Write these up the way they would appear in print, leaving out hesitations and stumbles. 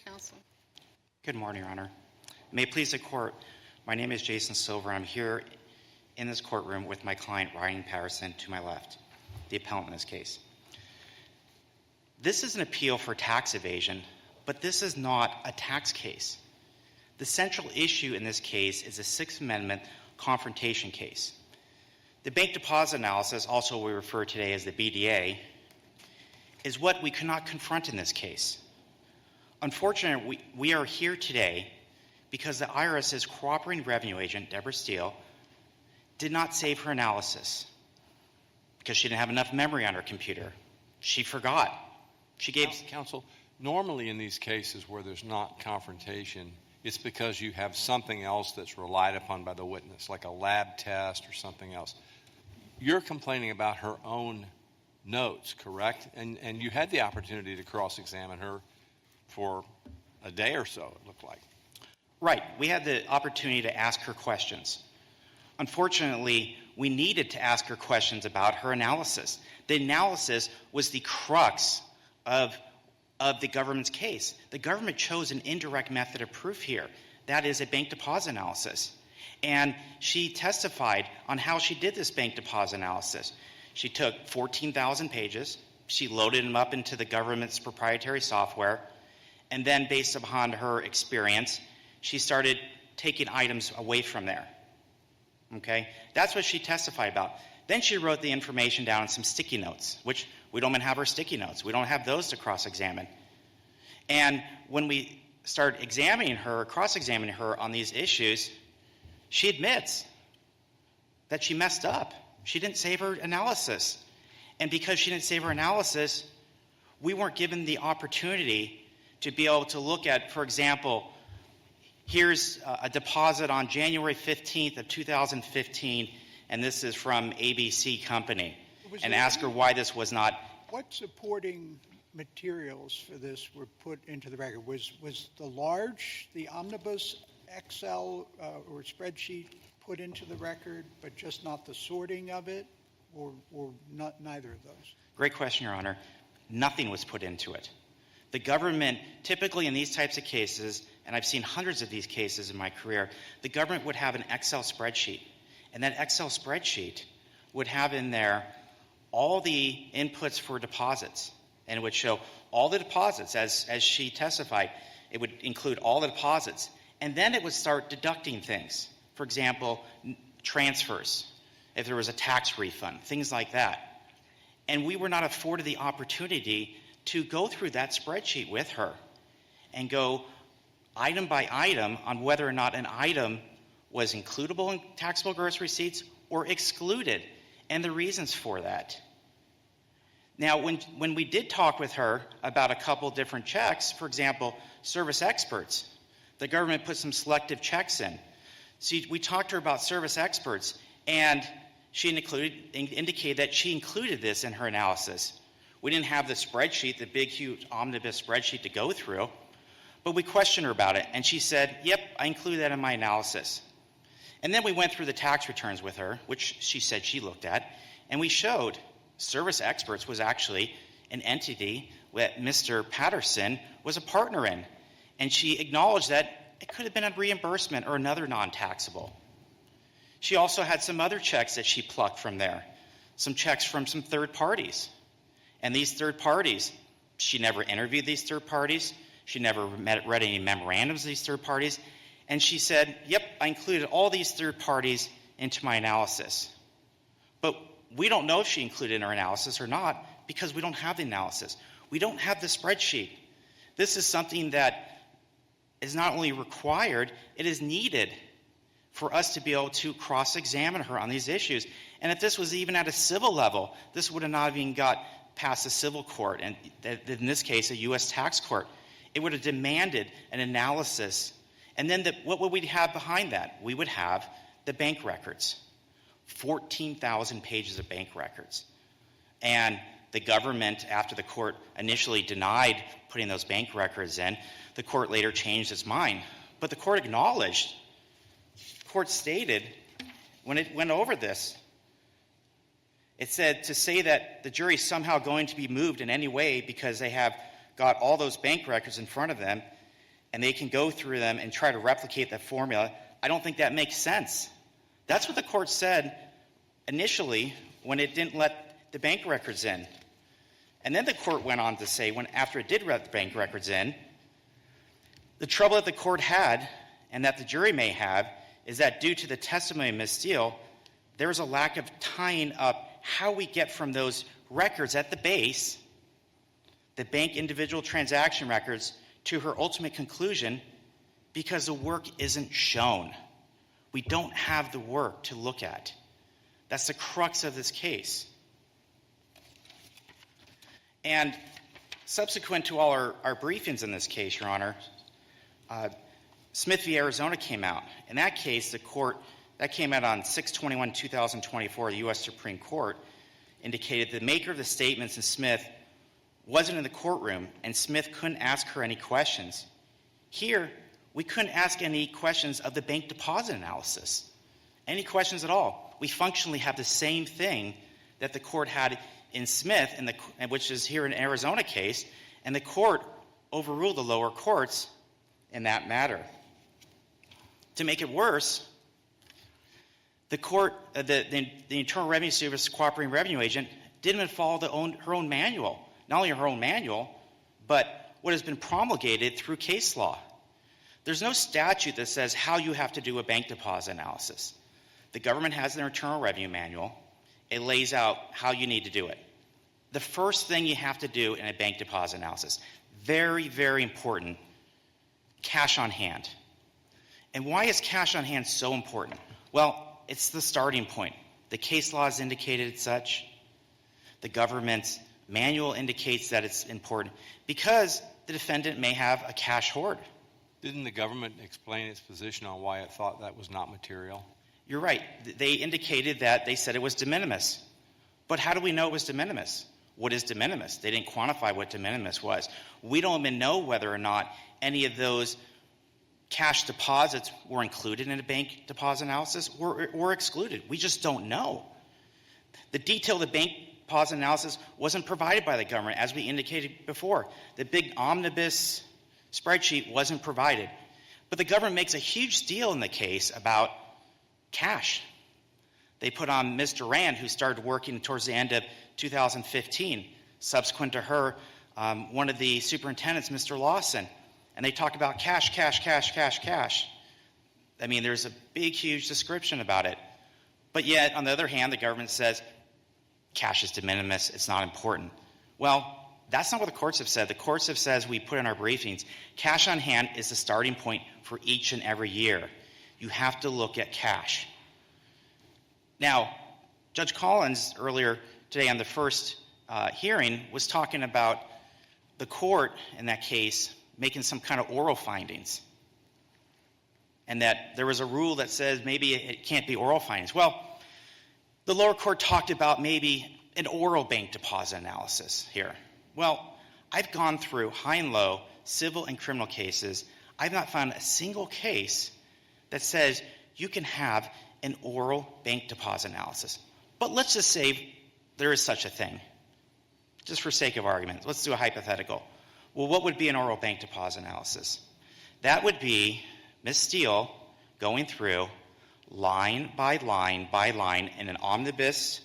Counsel. Good morning, Your Honor. May it please the Court, my name is Jason Silver. I'm here in this courtroom with my client, Ryan Patterson, to my left, the appellant in this case. This is an appeal for tax evasion, but this is not a tax case. The central issue in this case is a Sixth Amendment confrontation case. The bank deposit analysis, also we refer today as the BDA, is what we could not confront in this case. Unfortunately, we are here today because the IRS's cooperating revenue agent, Deborah Steele, did not save her analysis because she didn't have enough memory on her computer. She forgot. She gave... Counsel, normally in these cases where there's not confrontation, it's because you have something else that's relied upon by the witness, like a lab test or something else. You're complaining about her own notes, correct? And you had the opportunity to cross-examine her for a day or so, it looked like. Right. We had the opportunity to ask her questions. Unfortunately, we needed to ask her questions about her analysis. The analysis was the crux of the government's case. The government chose an indirect method of proof here. That is a bank deposit analysis. And she testified on how she did this bank deposit analysis. She took 14,000 pages, she loaded them up into the government's proprietary software, and then based upon her experience, she started taking items away from there. Okay? That's what she testified about. Then she wrote the information down in some sticky notes, which we don't even have her sticky notes. We don't have those to cross-examine. And when we start examining her, cross-examining her on these issues, she admits that she messed up. She didn't save her analysis. And because she didn't save her analysis, we weren't given the opportunity to be able to look at, for example, here's a deposit on January 15th of 2015, and this is from ABC Company, and ask her why this was not. What supporting materials for this were put into the record? Was the omnibus Excel or spreadsheet put into the record, but just not the sorting of it, or not neither of those? Great question, Your Honor. Nothing was put into it. The government, typically in these types of cases, and I've seen hundreds of these cases in my career, the government would have an Excel spreadsheet. And that Excel spreadsheet would have in there all the inputs for deposits. And it would show all the deposits, as she testified. It would include all the deposits. And then it would start deducting things. For example, transfers, if there was a tax refund, things like that. And we were not afforded the opportunity to go through that spreadsheet with her and go item by item on whether or not an item was includable in taxable gross receipts or excluded, and the reasons for that. Now, when we did talk with her about a couple different checks, for example, service experts, the government put some selective checks in. See, we talked to her about service experts, and she indicated that she included this in her analysis. We didn't have the spreadsheet, the big, huge omnibus spreadsheet to go through, but we questioned her about it, and she said, yep, I included that in my analysis. And then we went through the tax returns with her, which she said she looked at, and we showed Service Experts was actually an entity that Mr. Patterson was a partner in, and she acknowledged that it could have been a reimbursement or another non-taxable. She also had some other checks that she plucked from there, some checks from some third parties. And these third parties, she never interviewed these third parties. She never read any memorandums of these third parties. And she said, yep, I included all these third parties into my analysis. But we don't know if she included in her analysis or not because we don't have the analysis. We don't have the spreadsheet. This is something that is not only required, it is needed for us to be able to cross-examine her on these issues. And if this was even at a civil level, this would have not even got past a civil court, and in this case, a U.S. tax court. It would have demanded an analysis. And then what would we have behind that? We would have the bank records, 14,000 pages of bank records. And the government, after the court initially denied putting those bank records in, the court later changed its mind. But the court acknowledged, the court stated, when it went over this, it said to say that the jury is somehow going to be moved in any way because they have got all those bank records in front of them and they can go through them and try to replicate that formula. I don't think that makes sense. That's what the court said initially when it didn't let the bank records in. And then the court went on to say, after it did let the bank records in, the trouble that the court had, and that the jury may have, is that due to the testimony of Ms. Steele, there was a lack of tying up how we get from those records at the base, the bank individual transaction records, to her ultimate conclusion, because the work isn't shown. We don't have the work to look at. That's the crux of this case. And subsequent to all our briefings in this case, Your Honor, Smith v. Arizona came out. In that case, the court, that came out on 6/21/2024, the U.S. Supreme Court, indicated the maker of the statements in Smith wasn't in the courtroom, and Smith couldn't ask her any questions. Here, we couldn't ask any questions of the bank deposit analysis, any questions at all. We functionally have the same thing that the court had in Smith, which is here in Arizona case, and the court overruled the lower courts in that matter. To make it worse, the court, the Internal Revenue Service cooperating revenue agent didn't even follow her own manual. Not only her own manual, but what has been promulgated through case law. There's no statute that says how you have to do a bank deposit analysis. The government has their Internal Revenue Manual. It lays out how you need to do it. The first thing you have to do in a bank deposit analysis, very, very important, cash on hand. And why is cash on hand so important? Well, it's the starting point. The case law has indicated such. The government's manual indicates that it's important because the defendant may have a cash hoard. Didn't the government explain its position on why it thought that was not material? You're right. They indicated that they said it was de minimis. But how do we know it was de minimis? What is de minimis? They didn't quantify what de minimis was. We don't even know whether or not any of those cash deposits were included in a bank deposit analysis or excluded. We just don't know. The detail of the bank deposit analysis wasn't provided by the government, as we indicated before. The big omnibus spreadsheet wasn't provided. But the government makes a huge deal in the case about cash. They put on Ms. Durand, who started working towards the end of 2015. Subsequent to her, one of the superintendents, Mr. Lawson, and they talked about cash. I mean, there's a big, huge description about it. But yet, on the other hand, the government says cash is de minimis, it's not important. Well, that's not what the courts have said. The courts have said, as we put in our briefings, cash on hand is the starting point for each and every year. You have to look at cash. Now, Judge Collins earlier today on the first hearing was talking about the court in that case making some kind of oral findings, and that there was a rule that says maybe it can't be oral findings. Well, the lower court talked about maybe an oral bank deposit analysis here. Well, I've gone through high and low, civil and criminal cases. I've not found a single case that says you can have an oral bank deposit analysis. But let's just say there is such a thing. Just for sake of argument, let's do a hypothetical. Well, what would be an oral bank deposit analysis? That would be Ms. Steele going through line by line by line in an omnibus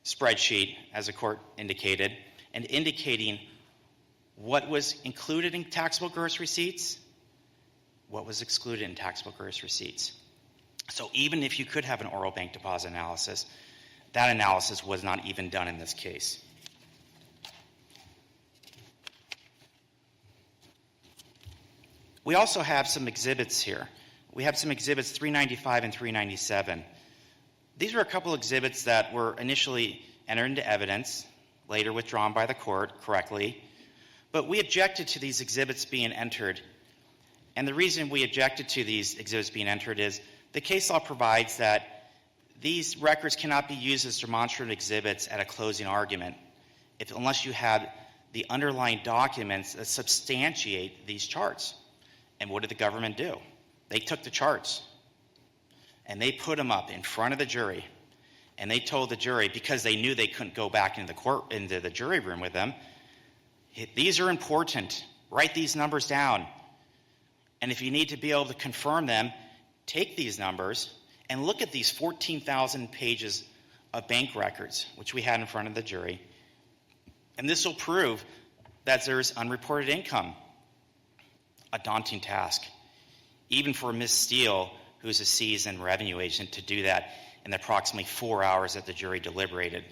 spreadsheet, as the court indicated, and indicating what was included in taxable gross receipts, what was excluded in taxable gross receipts. So even if you could have an oral bank deposit analysis, that analysis was not even done in this case. We also have some exhibits here. We have some exhibits 395 and 397. These were a couple exhibits that were initially entered into evidence, later withdrawn by the court correctly, but we objected to these exhibits being entered. And the reason we objected to these exhibits being entered is the case law provides that these records cannot be used as demonstrative exhibits at a closing argument unless you have the underlying documents that substantiate these charts. And what did the government do? They took the charts and they put them up in front of the jury, and they told the jury, because they knew they couldn't go back into the jury room with them, these are important. Write these numbers down. And if you need to be able to confirm them, take these numbers and look at these 14,000 pages of bank records, which we had in front of the jury. And this will prove that there's unreported income. A daunting task, even for Ms. Steele, who's a seasoned revenue agent, to do that in the approximately 4 hours that the jury deliberated,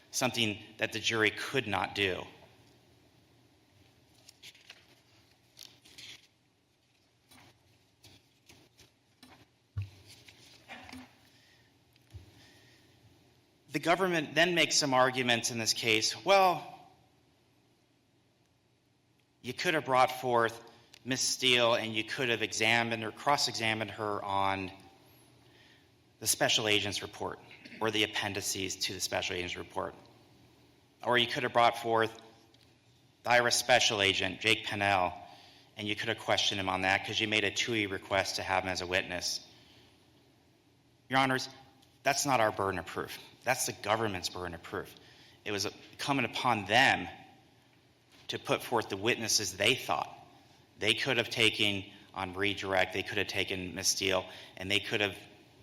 something that the jury could not do. The government then makes some arguments in this case. Well, you could have brought forth Ms. Steele and you could have examined or cross-examined her on the special agent's report or the appendices to the special agent's report. Or you could have brought forth the IRS special agent, Jake Pennell, and you could have questioned him on that because you made a TUI request to have him as a witness. Your Honors, that's not our burden of proof. That's the government's burden of proof. It was incumbent upon them to put forth the witnesses they thought. They could have taken on redirect, they could have taken Ms. Steele, and they could have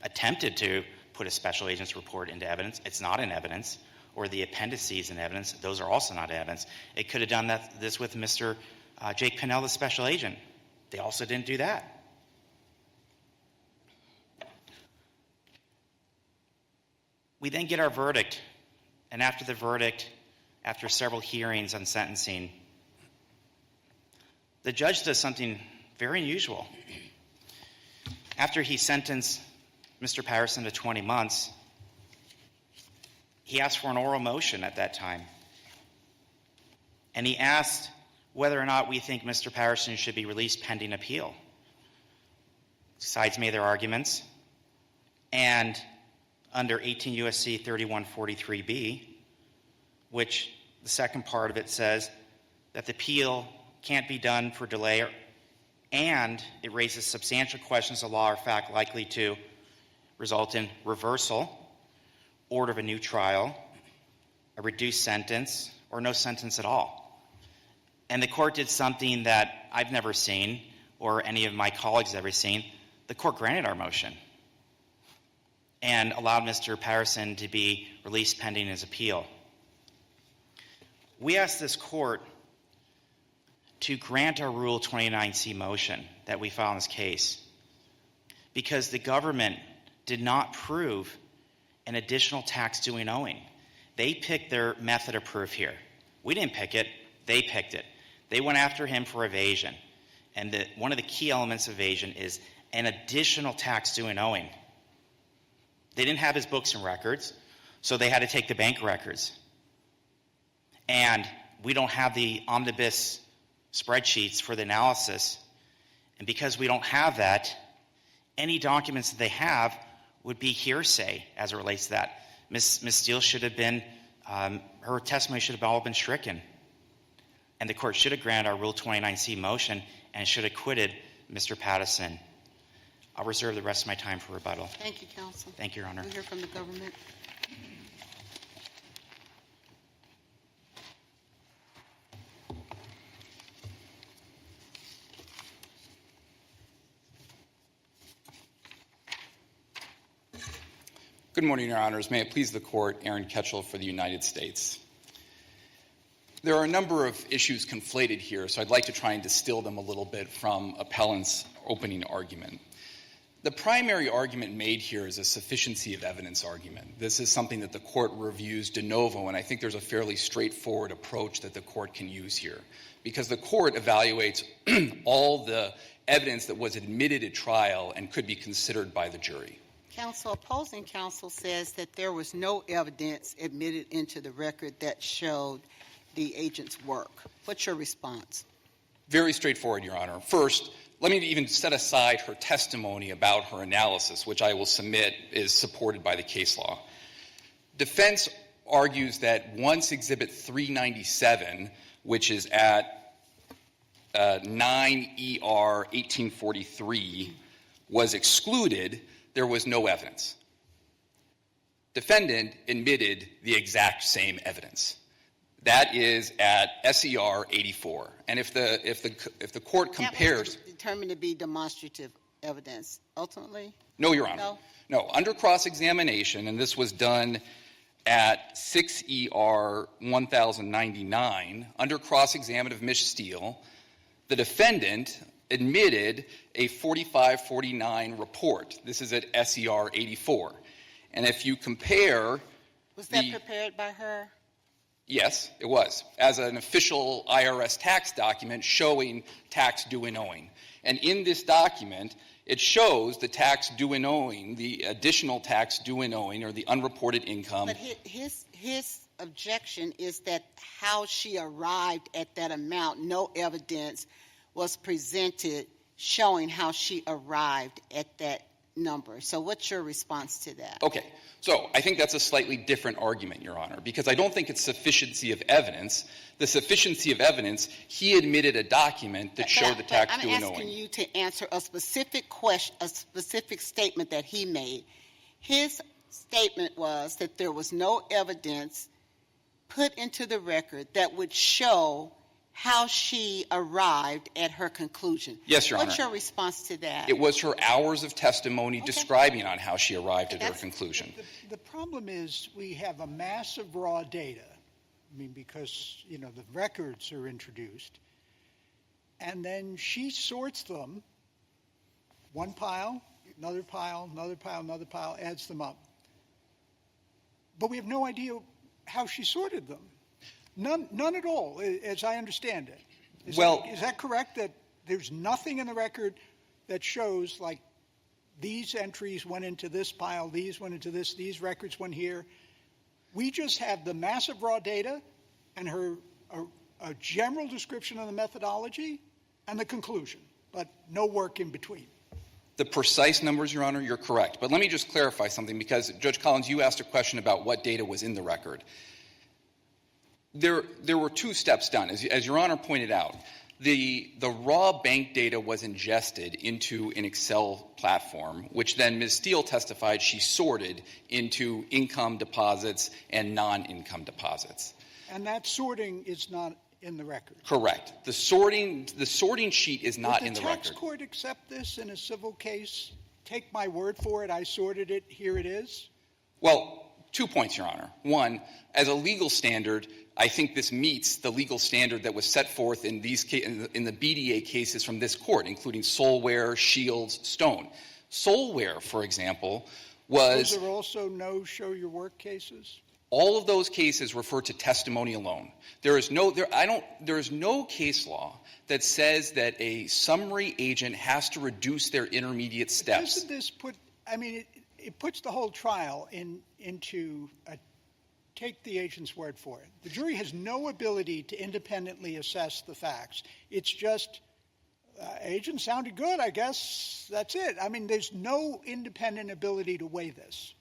attempted to put a special agent's report into evidence. It's not in evidence. Or the appendices in evidence. Those are also not evidence. It could have done this with Mr. Jake Pennell, the special agent. They also didn't do that. We then get our verdict. And after the verdict, after several hearings on sentencing, the judge does something very unusual. After he sentenced Mr. Patterson to 20 months, he asked for an oral motion at that time. And he asked whether or not we think Mr. Patterson should be released pending appeal. Sides made their arguments. And under 18 U.S.C. 3143B, which the second part of it says that the appeal can't be done for delay, and it raises substantial questions of law or fact likely to result in reversal, order of a new trial, a reduced sentence, or no sentence at all. And the court did something that I've never seen, or any of my colleagues ever seen. The court granted our motion and allowed Mr. Patterson to be released pending his appeal. We asked this court to grant our Rule 29C motion that we filed in this case because the government did not prove an additional tax due and owing. They picked their method of proof here. We didn't pick it. They picked it. They went after him for evasion. And one of the key elements of evasion is an additional tax due and owing. They didn't have his books and records, so they had to take the bank records. And we don't have the omnibus spreadsheets for the analysis. And because we don't have that, any documents that they have would be hearsay as it relates to that. Ms. Steele should have been, her testimony should have all been stricken. And the court should have granted our Rule 29C motion and should have acquitted Mr. Patterson. I'll reserve the rest of my time for rebuttal. Thank you, counsel. Thank you, Your Honor. We'll hear from the government. Good morning, Your Honors. May it please the Court, Aaron Ketchel for the United States. There are a number of issues conflated here, so I'd like to try and distill them a little bit from appellant's opening argument. The primary argument made here is a sufficiency of evidence argument. This is something that the court reviews de novo, and I think there's a fairly straightforward approach that the court can use here, because the court evaluates all the evidence that was admitted at trial and could be considered by the jury. Counsel, opposing counsel says that there was no evidence admitted into the record that showed the agent's work. What's your response? Very straightforward, Your Honor. First, let me even set aside her testimony about her analysis, which I will submit is supported by the case law. Defense argues that once Exhibit 397, which is at 9 ER 1843, was excluded, there was no evidence. Defendant admitted the exact same evidence. That is at SER 84. And if the court compares... That was determined to be demonstrative evidence, ultimately? No, Your Honor. No, under cross-examination, and this was done at 6 ER 1099, under cross-examination of Ms. Steele, the defendant admitted a 4549 report. This is at SER 84. And if you compare... Was that prepared by her? Yes, it was, as an official IRS tax document showing tax due and owing. And in this document, it shows the tax due and owing, the additional tax due and owing, or the unreported income. But his objection is that how she arrived at that amount, no evidence was presented showing how she arrived at that number. So what's your response to that? Okay. So I think that's a slightly different argument, Your Honor, because I don't think it's sufficiency of evidence. The sufficiency of evidence, he admitted a document that showed the tax due and owing. I'm asking you to answer a specific question, a specific statement that he made. His statement was that there was no evidence put into the record that would show how she arrived at her conclusion. Yes, Your Honor. What's your response to that? It was her hours of testimony describing on how she arrived at her conclusion. The problem is we have a mass of raw data, I mean, because, the records are introduced, and then she sorts them, one pile, another pile, another pile, another pile, adds them up. But we have no idea how she sorted them. None at all, as I understand it. Is that correct, that there's nothing in the record that shows, like, these entries went into this pile, these went into this, these records went here? We just have the massive raw data and a general description of the methodology and the conclusion, but no work in between. The precise numbers, Your Honor, you're correct. But let me just clarify something, because, Judge Collins, you asked a question about what data was in the record. There were two steps done. As Your Honor pointed out, the raw bank data was ingested into an Excel platform, which then Ms. Steele testified she sorted into income deposits and non-income deposits. And that sorting is not in the record? Correct. The sorting sheet is not in the record. Would the tax court accept this in a civil case? Take my word for it, I sorted it, here it is? Well, 2 points, Your Honor. One, as a legal standard, I think this meets the legal standard that was set forth in the BDA cases from this court, including Solware, Shields, Stone. Solware, for example, was... Those are also no show your work cases? All of those cases refer to testimony alone. There is no case law that says that a summary agent has to reduce their intermediate steps. Doesn't this put, it puts the whole trial into a take the agent's word for it. The jury has no ability to independently assess the facts. It's just, agent sounded good, I guess that's it. There's no independent ability to weigh this.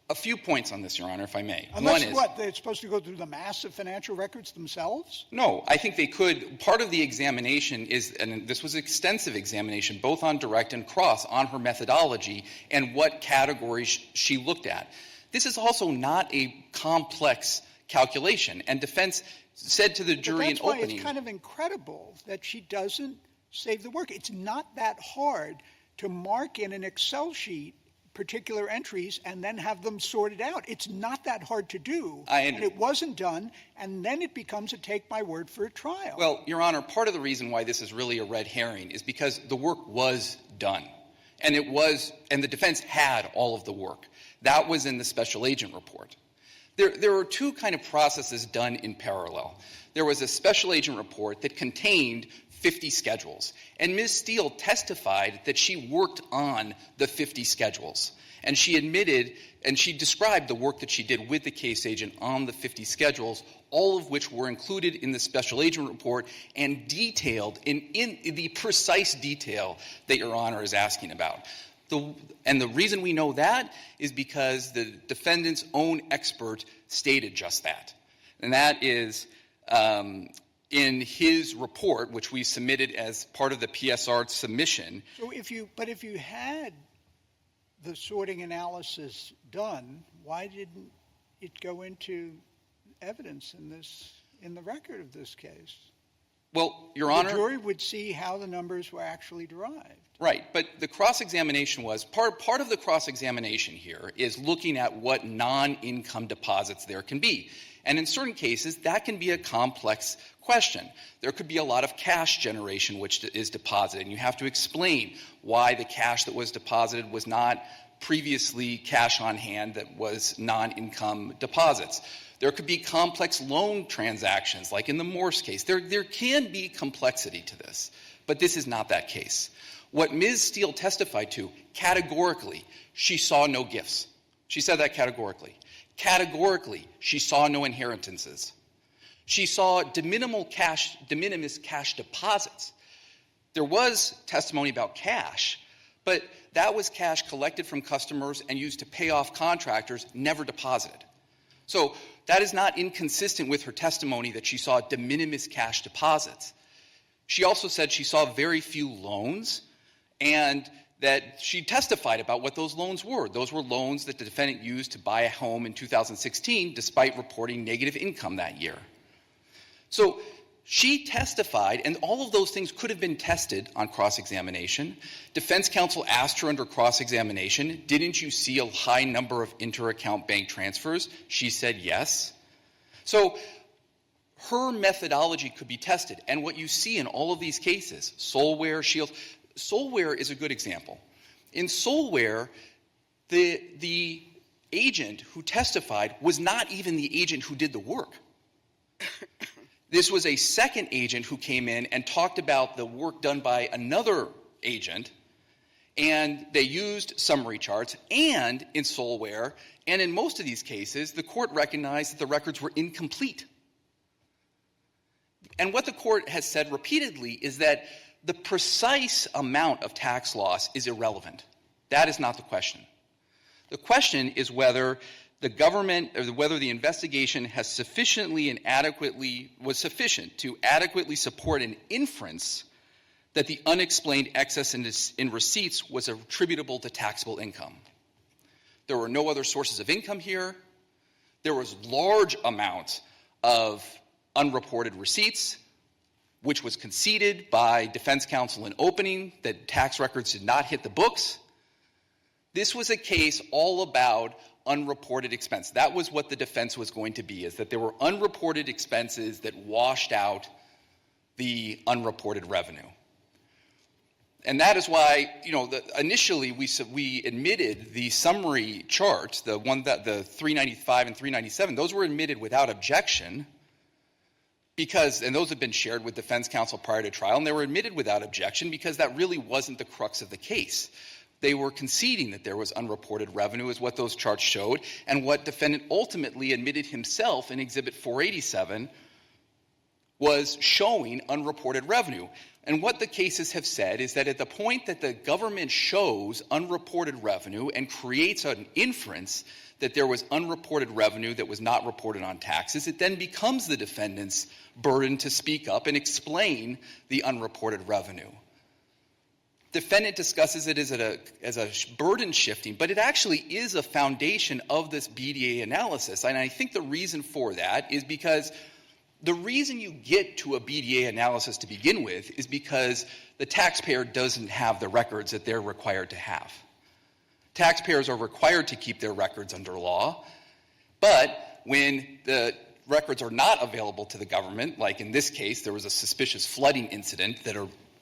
A few points on this, Your Honor, if I may. Unless they're supposed to go through the massive financial records themselves? No, I think they could. Part of the examination is, and this was extensive examination, both on direct and cross, on her methodology and what categories she looked at. This is also not a complex calculation, and defense said to the jury in opening... That's why it's kind of incredible that she doesn't save the work. It's not that hard to mark in an Excel sheet particular entries and then have them sorted out. It's not that hard to do, and it wasn't done, and then it becomes a take my word for a trial. Well, Your Honor, part of the reason why this is really a red herring is because the work was done, and the defense had all of the work. That was in the special agent report. There were two kind of processes done in parallel. There was a special agent report that contained 50 schedules, and Ms. Steele testified that she worked on the 50 schedules, and she admitted and she described the work that she did with the case agent on the 50 schedules, all of which were included in the special agent report and detailed in the precise detail that Your Honor is asking about. And the reason we know that is because the defendant's own expert stated just that. And that is in his report, which we submitted as part of the PSR submission. So if you had the sorting analysis done, why didn't it go into evidence in in the record of this case. Well, Your Honor. The jury would see how the numbers were actually derived. Right, but the cross-examination was, part of the cross-examination here is looking at what non-income deposits there can be. And in certain cases, that can be a complex question. There could be a lot of cash generation which is deposited, and you have to explain why the cash that was deposited was not previously cash on hand that was non-income deposits. There could be complex loan transactions, like in the Morse case. There can be complexity to this, but this is not that case. What Ms. Steele testified to, categorically, she saw no gifts. She said that categorically. Categorically, she saw no inheritances. She saw de minimis cash deposits. There was testimony about cash, but that was cash collected from customers and used to pay off contractors, never deposited. So that is not inconsistent with her testimony that she saw de minimis cash deposits. She also said she saw very few loans, and that she testified about what those loans were. Those were loans that the defendant used to buy a home in 2016 despite reporting negative income that year. So she testified, and all of those things could have been tested on cross-examination. Defense counsel asked her under cross-examination, didn't you see a high number of inter-account bank transfers? She said yes. So her methodology could be tested. And what you see in all of these cases, Solware, Shields, Solware is a good example. In Solware, the agent who testified was not even the agent who did the work. This was a second agent who came in and talked about the work done by another agent, and they used summary charts. And in Solware, and in most of these cases, the court recognized that the records were incomplete. And what the court has said repeatedly is that the precise amount of tax loss is irrelevant. That is not the question. The question is whether the government, or whether the investigation has sufficiently and adequately, was sufficient to adequately support an inference that the unexplained excess in receipts was attributable to taxable income. There were no other sources of income here. There was large amounts of unreported receipts, which was conceded by defense counsel in opening, that tax records did not hit the books. This was a case all about unreported expense. That was what the defense was going to be, is that there were unreported expenses that washed out the unreported revenue. And that is why, initially we admitted the summary charts, the 395 and 397, those were admitted without objection, and those had been shared with defense counsel prior to trial, and they were admitted without objection because that really wasn't the crux of the case. They were conceding that there was unreported revenue, is what those charts showed, and what defendant ultimately admitted himself in Exhibit 487 was showing unreported revenue. And what the cases have said is that at the point that the government shows unreported revenue and creates an inference that there was unreported revenue that was not reported on taxes, it then becomes the defendant's burden to speak up and explain the unreported revenue. Defendant discusses it as a burden shifting, but it actually is a foundation of this BDA analysis. And I think the reason for that is because the reason you get to a BDA analysis to begin with is because the taxpayer doesn't have the records that they're required to have. Taxpayers are required to keep their records under law, but when the records are not available to the government, like in this case, there was a suspicious flooding incident that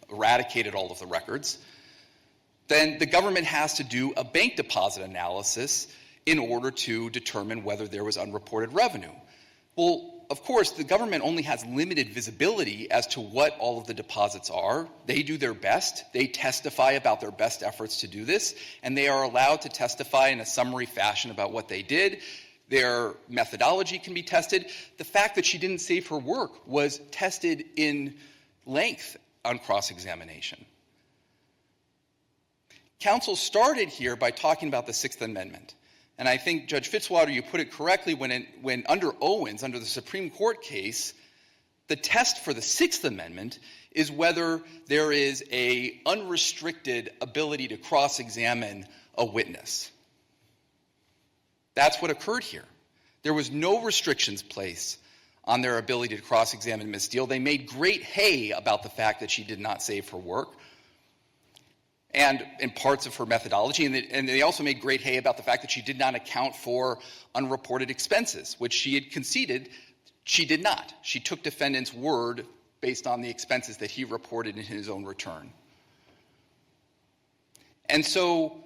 eradicated all of the records, then the government has to do a bank deposit analysis in order to determine whether there was unreported revenue. Well, of course, the government only has limited visibility as to what all of the deposits are. They do their best. They testify about their best efforts to do this, and they are allowed to testify in a summary fashion about what they did. Their methodology can be tested. The fact that she didn't save her work was tested in length on cross-examination. Counsel started here by talking about the Sixth Amendment. And I think, Judge Fitzwater, you put it correctly when under Owens, under the Supreme Court case, the test for the Sixth Amendment is whether there is an unrestricted ability to cross-examine a witness. That's what occurred here. There was no restrictions placed on their ability to cross-examine Ms. Steele. They made great hay about the fact that she did not save her work and in parts of her methodology, and they also made great hay about the fact that she did not account for unreported expenses, which she had conceded she did not. She took defendant's word based on the expenses that he reported in his own return. And so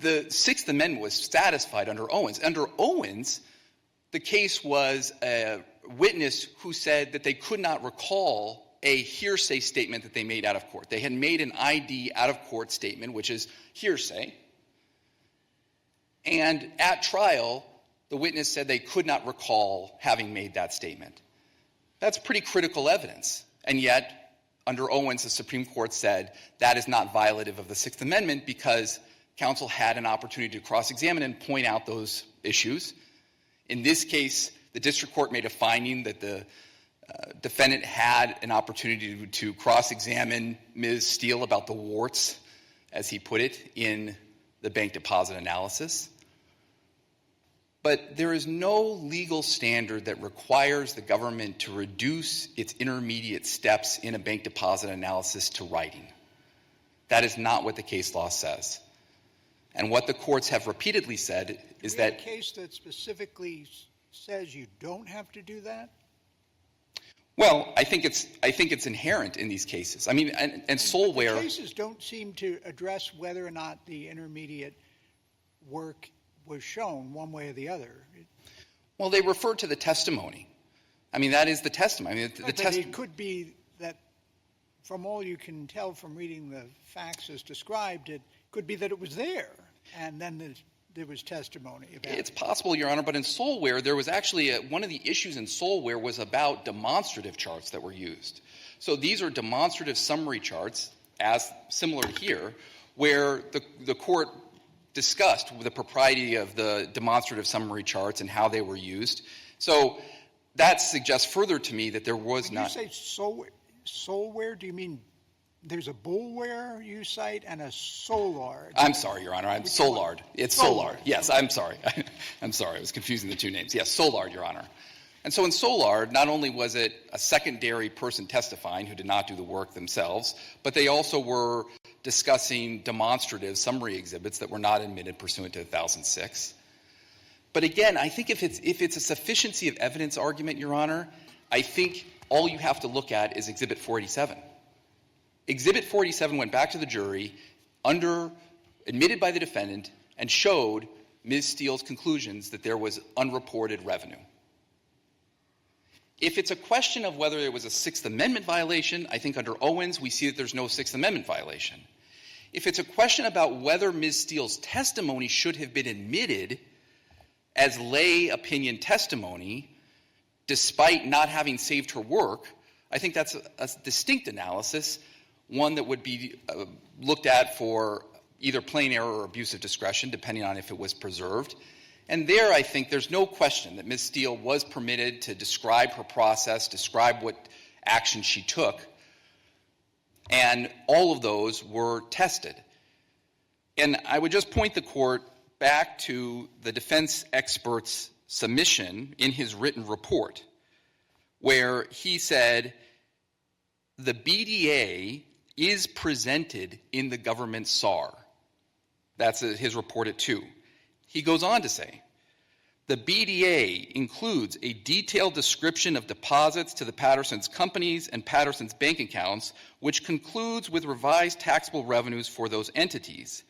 the Sixth Amendment was satisfied under Owens. Under Owens, the case was a witness who said that they could not recall a hearsay statement that they made out of court. They had made an ID out-of-court statement, which is hearsay. And at trial, the witness said they could not recall having made that statement. That's pretty critical evidence. And yet, under Owens, the Supreme Court said that is not violative of the Sixth Amendment because counsel had an opportunity to cross-examine and point out those issues. In this case, the district court made a finding that the defendant had an opportunity to cross-examine Ms. Steele about the warts, as he put it, in the bank deposit analysis. But there is no legal standard that requires the government to reduce its intermediate steps in a bank deposit analysis to writing. That is not what the case law says. And what the courts have repeatedly said is that— a case that specifically says you don't have to do that? Well, I think it's inherent in these cases. I mean, and Solware— The cases don't seem to address whether or not the intermediate work was shown one way or the other. Well, they refer to the testimony. I mean, that is the testimony. I mean, it could be that, from all you can tell from reading the facts as described, it could be that it was there, and then there was testimony about it. It's possible, Your Honor, but in Solware, there was actually one of the issues in Solware was about demonstrative charts that were used. So these are demonstrative summary charts, as similar here, where the court discussed the propriety of the demonstrative summary charts and how they were used. So that suggests further to me that there was not— When you say Solware, do you mean there's a Bullware you cite and a Solard? I'm sorry, Your Honor. Solard. It's Solard. Yes, I'm sorry. I'm sorry. I was confusing the two names. Yes, Solard, Your Honor. And so in Solard, not only was it a secondary person testifying who did not do the work themselves, but they also were discussing demonstrative summary exhibits that were not admitted pursuant to 1006. But again, I think if it's a sufficiency of evidence argument, Your Honor, I think all you have to look at is Exhibit 487. Exhibit 487 went back to the jury, admitted by the defendant, and showed Ms. Steele's conclusions that there was unreported revenue. If it's a question of whether there was a Sixth Amendment violation, I think under Owens we see that there's no Sixth Amendment violation. If it's a question about whether Ms. Steele's testimony should have been admitted as lay opinion testimony, despite not having saved her work, I think that's a distinct analysis, one that would be looked at for either plain error or abuse of discretion, depending on if it was preserved. And there, I think there's no question that Ms. Steele was permitted to describe her process, describe what action she took, and all of those were tested. And I would just point the court back to the defense expert's submission in his written report, where he said the BDA is presented in the government SAR. That's his report at 2. He goes on to say, the BDA includes a detailed description of deposits to the Patterson's companies and Patterson's bank accounts, which concludes with revised taxable revenues for those entities.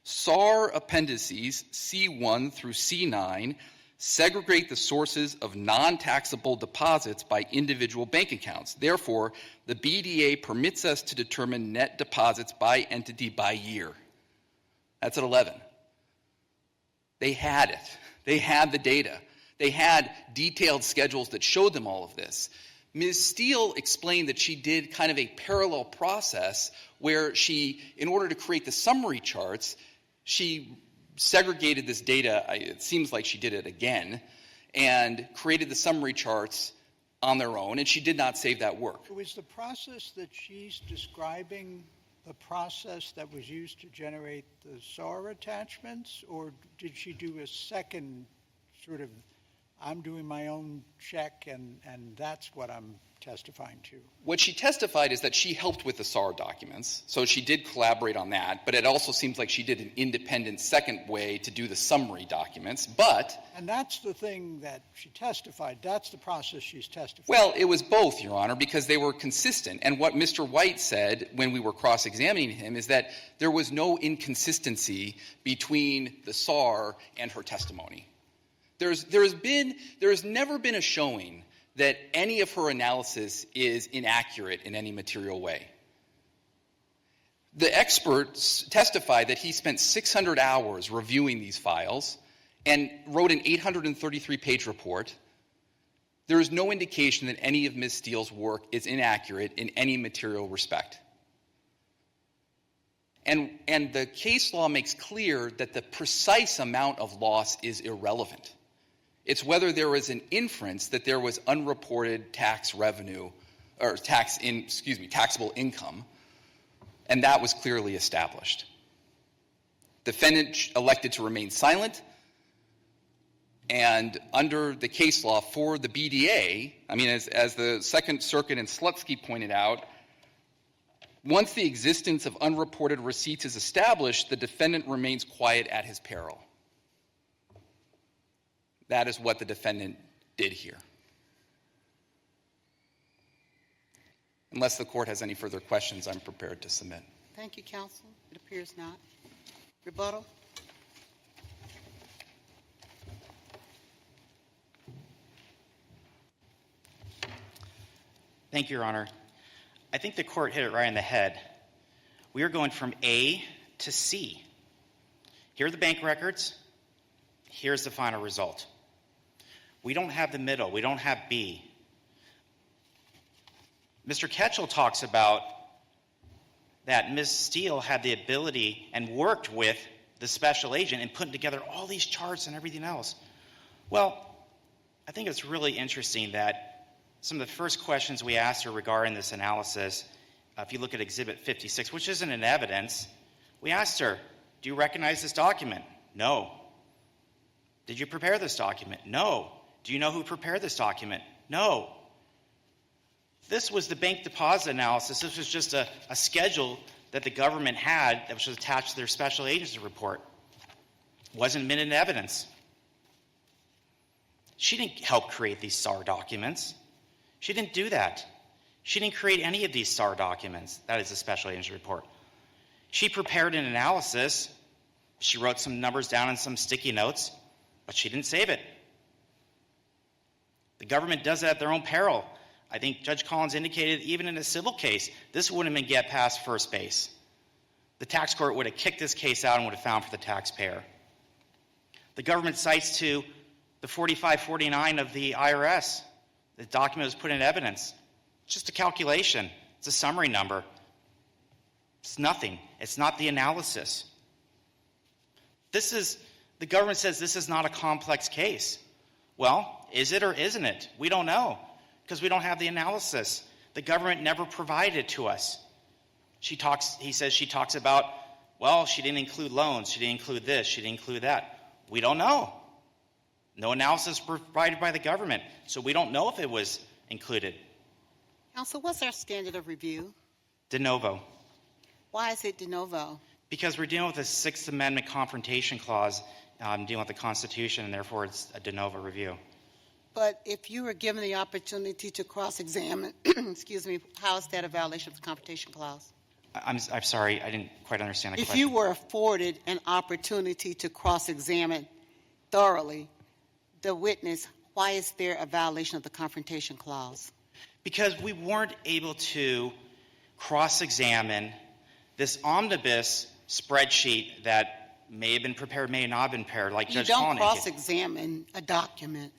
SAR appendices C1 through C9 segregate the sources of non-taxable deposits by individual bank accounts. Therefore, the BDA permits us to determine net deposits by entity by year. That's at 11. They had it. They had the data. They had detailed schedules that showed them all of this. Ms. Steele explained that she did kind of a parallel process where she, in order to create the summary charts, she segregated this data, it seems like she did it again, and created the summary charts on their own, and she did not save that work. Was the process that she's describing the process that was used to generate the SAR attachments, or did she do a second sort of I'm doing my own check, and that's what I'm testifying to. What she testified is that she helped with the SAR documents, so she did collaborate on that, but it also seems like she did an independent second way to do the summary documents, And that's the thing that she testified. That's the process she's testifying. Well, it was both, Your Honor, because they were consistent. And what Mr. White said when we were cross-examining him is that there was no inconsistency between the SAR and her testimony. There has never been a showing that any of her analysis is inaccurate in any material way. The experts testified that he spent 600 hours reviewing these files and wrote an 833-page report. There is no indication that any of Ms. Steele's work is inaccurate in any material respect. And the case law makes clear that the precise amount of loss is irrelevant. It's whether there was an inference that there was unreported tax revenue or taxable income, and that was clearly established. Defendant elected to remain silent, and under the case law for the BDA, as the Second Circuit and Slutsky pointed out, once the existence of unreported receipts is established, the defendant remains quiet at his peril. That is what the defendant did here. Unless the court has any further questions, I'm prepared to submit. Thank you, counsel. It appears not. Rebuttal. Thank you, Your Honor. I think the court hit it right in the head. We are going from A to C. Here are the bank records. Here's the final result. We don't have the middle. We don't have B. Mr. Ketchel talks about that Ms. Steele had the ability and worked with the special agent in putting together all these charts and everything else. Well, I think it's really interesting that some of the first questions we asked her regarding this analysis, if you look at Exhibit 56, which isn't in evidence, we asked her, do you recognize this document? No. Did you prepare this document? No. Do you know who prepared this document? No. This was the bank deposit analysis. This was just a schedule that the government had that was attached to their special agency report. It wasn't admitted in evidence. She didn't help create these SAR documents. She didn't do that. She didn't create any of these SAR documents. That is the special agency report. She prepared an analysis. She wrote some numbers down in some sticky notes, but she didn't save it. The government does that at their own peril. I think Judge Collins indicated even in a civil case, this wouldn't even get past first base. The tax court would have kicked this case out and would have found for the taxpayer. The government cites to the 4549 of the IRS. The document was put in evidence. It's just a calculation. It's a summary number. It's nothing. It's not the analysis. The government says this is not a complex case. Well, is it or isn't it? We don't know because we don't have the analysis. The government never provided it to us. He says she talks about, well, she didn't include loans. She didn't include this. She didn't include that. We don't know. No analysis provided by the government, so we don't know if it was included. Counsel, what's our standard of review? De novo. Why is it de novo? Because we're dealing with a Sixth Amendment confrontation clause, dealing with the Constitution, and therefore it's a de novo review. But if you were given the opportunity to cross-examine, how is that a violation of the confrontation clause? I'm sorry, I didn't quite understand the question. If you were afforded an opportunity to cross-examine thoroughly the witness, why is there a violation of the confrontation clause? Because we weren't able to cross-examine this omnibus spreadsheet that may have been prepared, may not have been prepared, like Judge Collins. You don't cross-examine a document.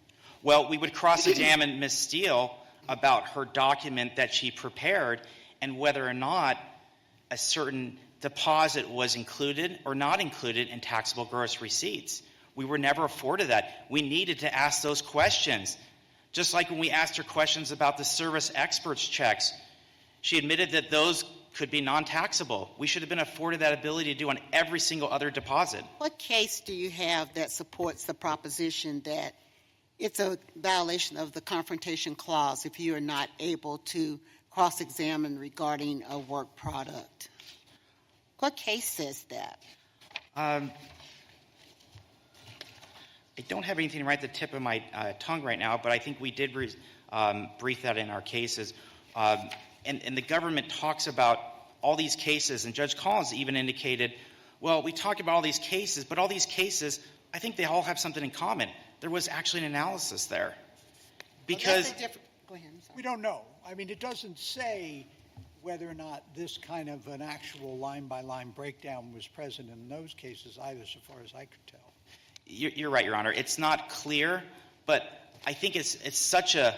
Well, we would cross-examine Ms. Steele about her document that she prepared and whether or not a certain deposit was included or not included in taxable gross receipts. We were never afforded that. We needed to ask those questions. Just like when we asked her questions about the service experts checks, she admitted that those could be non-taxable. We should have been afforded that ability to do on every single other deposit. What case do you have that supports the proposition that It's a violation of the confrontation clause if you are not able to cross-examine regarding a work product. What case says that? I don't have anything right at the tip of my tongue right now, but I think we did brief that in our cases. And the government talks about all these cases, and Judge Collins even indicated, well, we talk about all these cases, but all these cases, I think they all have something in common. There was actually an analysis there. Because Go ahead, I'm sorry. We don't know. I mean, it doesn't say whether or not this kind of an actual line-by-line breakdown was present in those cases either, so far as I could tell. You're right, Your Honor. It's not clear, but I think it's such a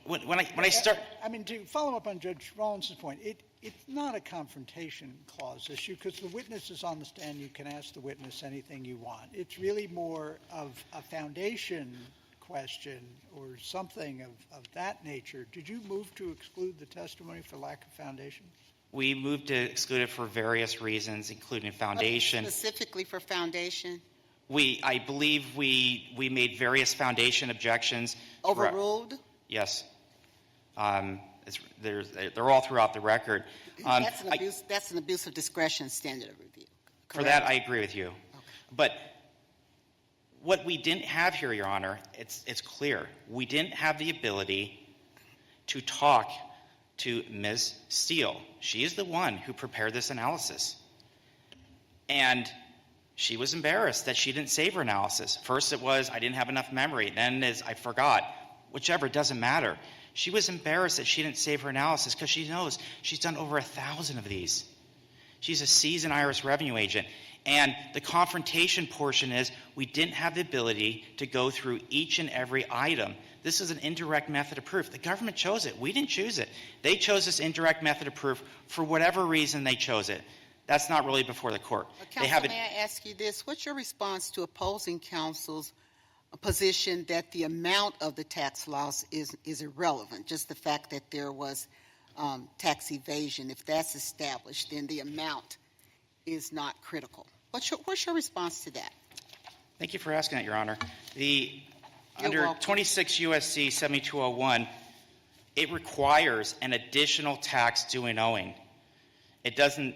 when I start. I mean, to follow up on Judge Rawlinson's point, it's not a confrontation clause issue because the witness is on the stand. You can ask the witness anything you want. It's really more of a foundation question or something of that nature. Did you move to exclude the testimony for lack of foundation? We moved to exclude it for various reasons, including foundation. Specifically for foundation? I believe we made various foundation objections. Overruled? Yes. They're all throughout the record. That's an abuse of discretion standard of review. Correct? For that, I agree with you. Okay. But what we didn't have here, Your Honor, it's clear. We didn't have the ability to talk to Ms. Steele. She is the one who prepared this analysis. And she was embarrassed that she didn't save her analysis. First it was, I didn't have enough memory. Then is, I forgot. Whichever, it doesn't matter. She was embarrassed that she didn't save her analysis because she knows she's done over 1,000 of these. She's a seasoned IRS revenue agent. And the confrontation portion is we didn't have the ability to go through each and every item. This is an indirect method of proof. The government chose it. We didn't choose it. They chose this indirect method of proof for whatever reason they chose it. That's not really before the court. Counsel, may I ask you this? What's your response to opposing counsel's position that the amount of the tax loss is irrelevant, just the fact that there was tax evasion? If that's established, then the amount is not critical. What's your response to that? Thank you for asking that, Your Honor. Under welcome. 26 U.S.C. 7201, it requires an additional tax due and owing. It doesn't,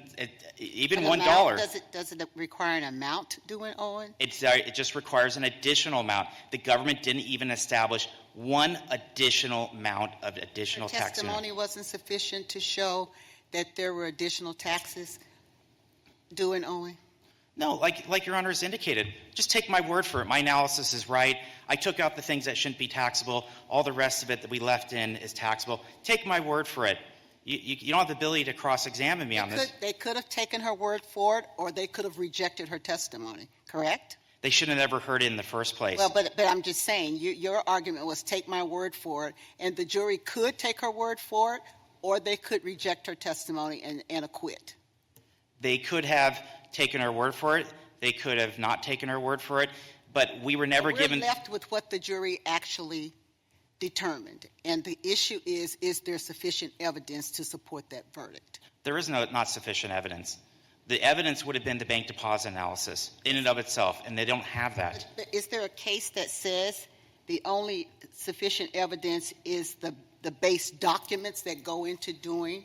even $1. Does it require an amount due and owing? It just requires an additional amount. The government didn't even establish one additional amount of additional tax. The testimony wasn't sufficient to show that there were additional taxes due and owing? No, like Your Honor has indicated, just take my word for it. My analysis is right. I took out the things that shouldn't be taxable. All the rest of it that we left in is taxable. Take my word for it. You don't have the ability to cross-examine me on this. They could have taken her word for it, or they could have rejected her testimony, correct? They shouldn't have ever heard it in the first place. Well, but I'm just saying, your argument was take my word for it, and the jury could take her word for it, or they could reject her testimony and acquit. They could have taken her word for it. They could have not taken her word for it. But we were never given... We're left with what the jury actually determined. And the issue is there sufficient evidence to support that verdict? There is not sufficient evidence. The evidence would have been the bank deposit analysis in and of itself, and they don't have that. But is there a case that says the only sufficient evidence is the base documents that go into doing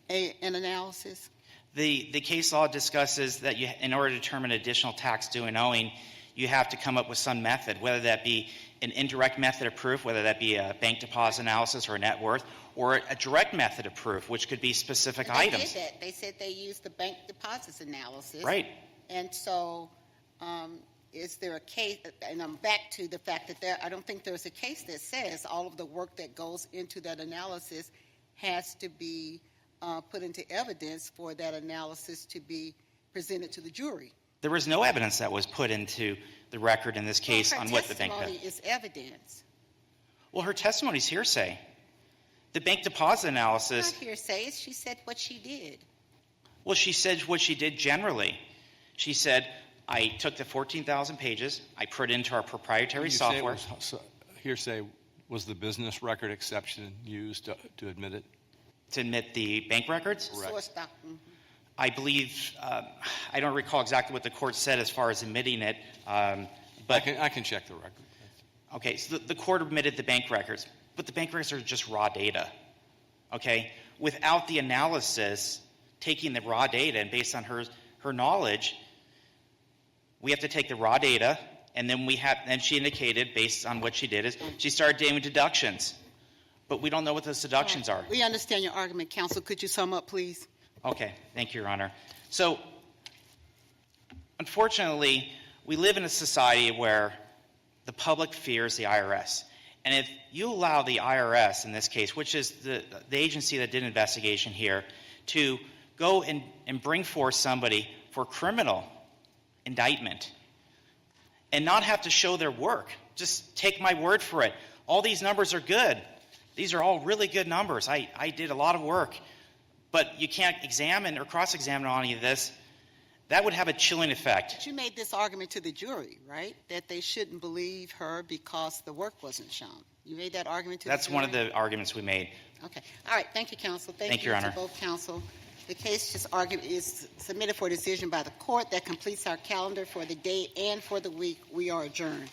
an analysis? The case law discusses that in order to determine additional tax due and owing, you have to come up with some method, whether that be an indirect method of proof, whether that be a bank deposit analysis or a net worth, or a direct method of proof, which could be specific items. They did that. They said they used the bank deposits analysis. Right. And so is there a case, and I'm back to the fact that I don't think there's a case that says all of the work that goes into that analysis has to be put into evidence for that analysis to be presented to the jury. There was no evidence that was put into the record in this case on what the bank... Her testimony is evidence. Well, her testimony is hearsay. The bank deposit analysis... Not hearsay. She said what she did. Well, she said what she did generally. She said, I took the 14,000 pages, I put it into our proprietary software. Hearsay, was the business record exception used to admit it? To admit the bank records? Source document. I believe, I don't recall exactly what the court said as far as admitting it, But I can check the record. okay, so the court admitted the bank records, but the bank records are just raw data. Okay, without the analysis, taking the raw data and based on her knowledge, we have to take the raw data, and then she indicated based on what she did is she started doing deductions, but we don't know what those deductions are. We understand your argument, counsel. Could you sum up, please? Okay, thank you, Your Honor. So, unfortunately, we live in a society where the public fears the IRS. And if you allow the IRS, in this case, which is the agency that did an investigation here, to go and bring forth somebody for criminal indictment and not have to show their work, just take my word for it. All these numbers are good. These are all really good numbers. I did a lot of work. But you can't examine or cross-examine on any of this. That would have a chilling effect. But you made this argument to the jury, right? That they shouldn't believe her because the work wasn't shown. You made that argument to the jury? That's one of the arguments we made. Okay. All right. Thank you, counsel. Thank you, Your Honor. to both counsel. The case just argued is submitted for decision by the court. That completes our calendar for the day and for the week. We are adjourned.